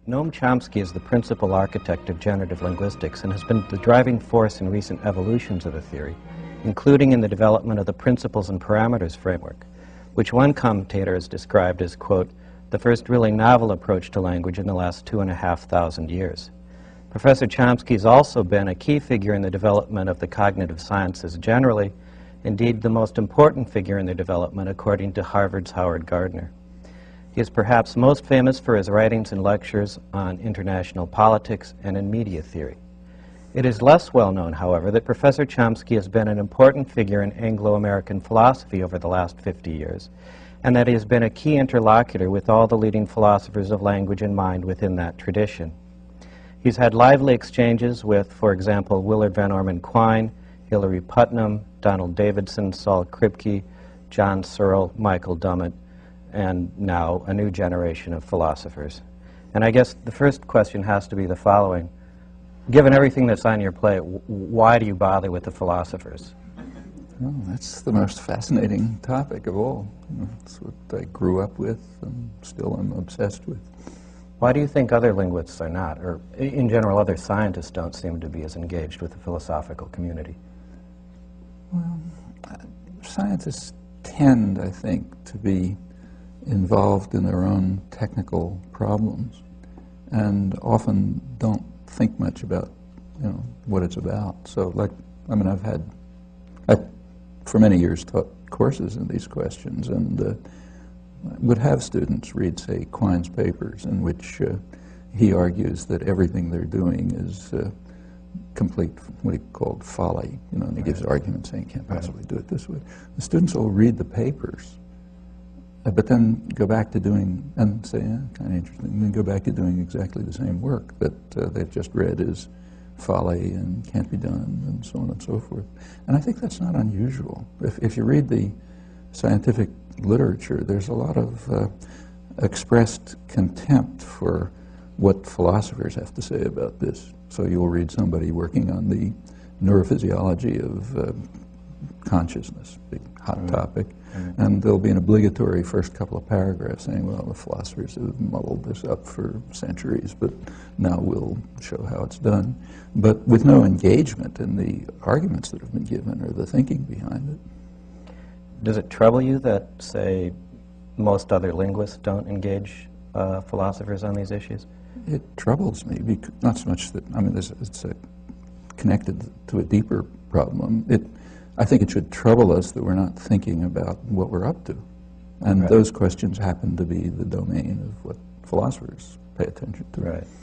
Noam Chomsky is the principal architect of generative linguistics and has been the driving force in recent evolutions of the theory, including in the development of the principles and parameters framework, which one commentator has described as, quote, the first really novel approach to language in the last 2,500 years. Professor Chomsky has also been a key figure in the development of the cognitive sciences generally, indeed the most important figure in their development according to Harvard's Howard Gardner. He is perhaps most famous for his writings and lectures on international politics and in media theory. It is less well known, however, that Professor Chomsky has been an important figure in Anglo-American philosophy over the last 50 years, and that he has been a key interlocutor with all the leading philosophers of language and mind within that tradition. He's had lively exchanges with, for example, Willard Van Orman Quine, Hilary Putnam, Donald Davidson, Saul Kripke, John Searle, Michael Dummett, and now a new generation of philosophers. And I guess the first question has to be the following. Given everything that's on your plate, why do you bother with the philosophers? Well, that's the most fascinating topic of all. It's what I grew up with and still am obsessed with. Why do you think other linguists are not, or in general other scientists don't seem to be as engaged with the philosophical community? Well, scientists tend, I think, to be involved in their own technical problems and often don't think much about, what it's about. So, I've for many years taught courses in these questions and would have students read, say, Quine's papers in which he argues that everything they're doing is complete, what he called folly, and he gives arguments saying you can't possibly do it this way. The students will read the papers, but then go back to doing, and say, kind of interesting, and then go back to doing exactly the same work that they've just read is folly and can't be done, and so on and so forth. And I think that's not unusual. If you read the scientific literature, there's a lot of expressed contempt for what philosophers have to say about this. So you'll read somebody working on the neurophysiology of consciousness, big hot topic, and there'll be an obligatory first couple of paragraphs saying, well, the philosophers have muddled this up for centuries, but now we'll show how it's done. But with no engagement in the arguments that have been given or the thinking behind it. Does it trouble you that, say, most other linguists don't engage philosophers on these issues? It troubles me, not so much that, it's connected to a deeper problem. I think it should trouble us that we're not thinking about what we're up to. And those questions happen to be the domain of what philosophers pay attention to. Right.